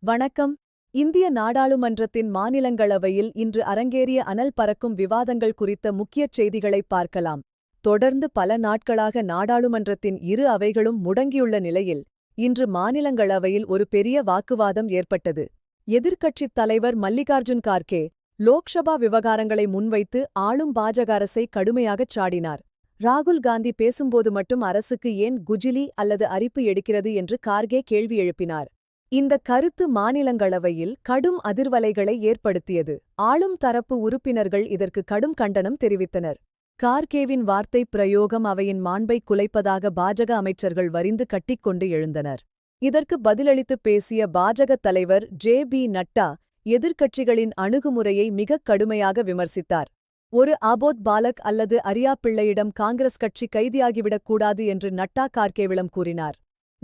வணக்கம். இந்திய நாடாளுமன்றத்தின் மாநிலங்களவையில் இன்று அரங்கேறிய அனல் பறக்கும் விவாதங்கள் குறித்த முக்கியச் செய்திகளைப் பார்க்கலாம். தொடர்ந்து பல நாட்களாக நாடாளுமன்றத்தின் இரு அவைகளும் முடங்கியுள்ள நிலையில் இன்று மாநிலங்களவையில் ஒரு பெரிய வாக்குவாதம் ஏற்பட்டது. எதிர்க்கட்சித் தலைவர் மல்லிகார்ஜுன் கார்கே லோக்சபா விவகாரங்களை முன்வைத்து ஆளும் பாஜக அரசை கடுமையாகச் சாடினார். ராகுல் காந்தி பேசும்போது மட்டும் அரசுக்கு ஏன் குஜிலி அல்லது அரிப்பு எடுக்கிறது என்று கார்கே கேள்வி எழுப்பினார். இந்த கருத்து மாநிலங்களவையில் கடும் அதிர்வலைகளை ஏற்படுத்தியது. ஆளும் தரப்பு உறுப்பினர்கள் இதற்கு கடும் கண்டனம் தெரிவித்தனர். கார்கேவின் வார்த்தை பிரயோகம் அவையின் மாண்பை குலைப்பதாக பாஜக அமைச்சர்கள் வரிந்து கட்டிக்கொண்டு எழுந்தனர். இதற்கு பதிலளித்துப் பேசிய பாஜக தலைவர் ஜே.பி. நட்டா எதிர்க்கட்சிகளின் அணுகுமுறையை மிகக் கடுமையாக விமர்சித்தார். ஒரு ஆபோத் பாலக் அல்லது அரியா பிள்ளையிடம் காங்கிரஸ் கட்சி கைதியாகிவிடக்கூடாது என்று நட்டா கார்கேவிடம் கூறினார்.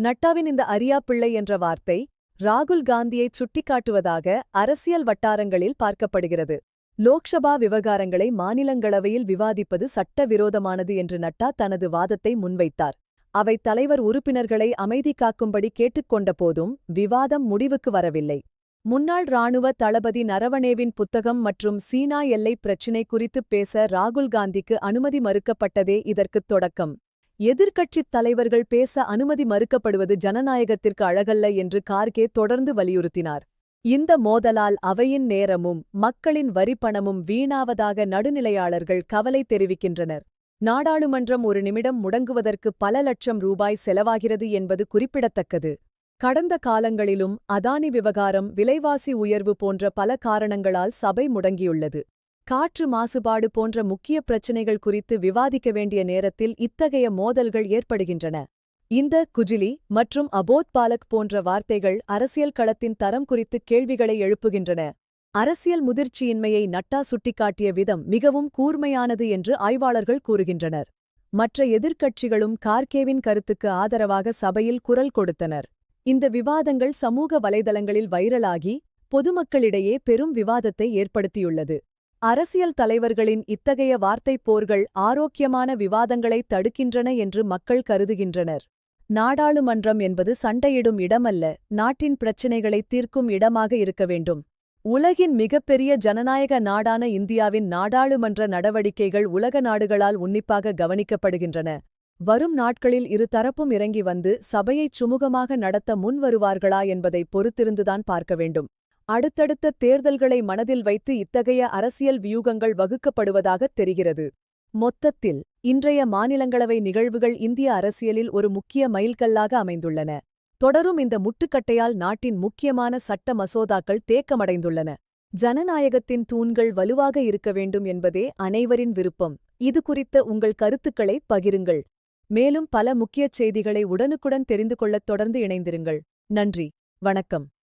நட்டாவின் இந்த அரியா பிள்ளை என்ற வார்த்தை ராகுல் காந்தியைச் சுட்டிக்காட்டுவதாக அரசியல் வட்டாரங்களில் பார்க்கப்படுகிறது. லோக்சபா விவகாரங்களை மாநிலங்களவையில் விவாதிப்பது சட்டவிரோதமானது என்று நட்டா தனது வாதத்தை முன்வைத்தார். அவைத் தலைவர் உறுப்பினர்களை அமைதி காக்கும்படி கேட்டுக்கொண்ட போதும் விவாதம் முடிவுக்கு வரவில்லை. முன்னாள் இராணுவ தளபதி நரவணேவின் புத்தகம் மற்றும் சீனா எல்லைப் பிரச்சினை குறித்துப் பேச ராகுல் காந்திக்கு அனுமதி மறுக்கப்பட்டதே இதற்குத் தொடக்கம். எதிர்க்கட்சித் தலைவர்கள் பேச அனுமதி மறுக்கப்படுவது ஜனநாயகத்திற்கு அழகல்ல என்று கார்கே தொடர்ந்து வலியுறுத்தினார். இந்த மோதலால் அவையின் நேரமும் மக்களின் வரிப்பணமும் வீணாவதாக நடுநிலையாளர்கள் கவலை தெரிவிக்கின்றனர். நாடாளுமன்றம் ஒரு நிமிடம் முடங்குவதற்கு பல லட்சம் ரூபாய் செலவாகிறது என்பது குறிப்பிடத்தக்கது. கடந்த காலங்களிலும் அதானி விவகாரம், விலைவாசி உயர்வு போன்ற பல காரணங்களால் சபை முடங்கியுள்ளது. காற்று மாசுபாடு போன்ற முக்கிய பிரச்சினைகள் குறித்து விவாதிக்க வேண்டிய நேரத்தில் இத்தகைய மோதல்கள் ஏற்படுகின்றன. இந்த குஜிலி மற்றும் அபோத் பாலக் போன்ற வார்த்தைகள் அரசியல் களத்தின் தரம் குறித்து கேள்விகளை எழுப்புகின்றன. அரசியல் முதிர்ச்சியின்மையை நட்டா சுட்டிக்காட்டிய விதம் மிகவும் கூர்மையானது என்று ஆய்வாளர்கள் கூறுகின்றனர். மற்ற எதிர்க்கட்சிகளும் கார்கேவின் கருத்துக்கு ஆதரவாக சபையில் குரல் கொடுத்தனர். இந்த விவாதங்கள் சமூக வலைதளங்களில் வைரலாகி பொதுமக்களிடையே பெரும் விவாதத்தை ஏற்படுத்தியுள்ளது. அரசியல் தலைவர்களின் இத்தகைய வார்த்தைப் போர்கள் ஆரோக்கியமான விவாதங்களை தடுக்கின்றன என்று மக்கள் கருதுகின்றனர். நாடாளுமன்றம் என்பது சண்டையிடும் இடமல்ல, நாட்டின் பிரச்சினைகளை தீர்க்கும் இடமாக இருக்க வேண்டும். உலகின் மிகப்பெரிய ஜனநாயக நாடான இந்தியாவின் நாடாளுமன்ற நடவடிக்கைகள் உலக நாடுகளால் உன்னிப்பாக கவனிக்கப்படுகின்றன. வரும் நாட்களில் இரு தரப்பும் இறங்கி வந்து சபையைச் சுமூகமாக நடத்த முன்வருவார்களா என்பதை பொறுத்திருந்துதான் பார்க்க வேண்டும். அடுத்தடுத்த தேர்தல்களை மனதில் வைத்து இத்தகைய அரசியல் வியூகங்கள் வகுக்கப்படுவதாகத் தெரிகிறது. மொத்தத்தில் இன்றைய மாநிலங்களவை நிகழ்வுகள் இந்திய அரசியலில் ஒரு முக்கிய மைல்கல்லாக அமைந்துள்ளன. தொடரும் இந்த முட்டுக்கட்டையால் நாட்டின் முக்கியமான சட்ட மசோதாக்கள் தேக்கமடைந்துள்ளன. ஜனநாயகத்தின் தூண்கள் வலுவாக இருக்க வேண்டும் என்பதே அனைவரின் விருப்பம். இது குறித்த உங்கள் கருத்துக்களை பகிருங்கள். மேலும் பல முக்கியச் செய்திகளை உடனுக்குடன் தெரிந்து கொள்ளத் தொடர்ந்து இணைந்திருங்கள். நன்றி, வணக்கம்.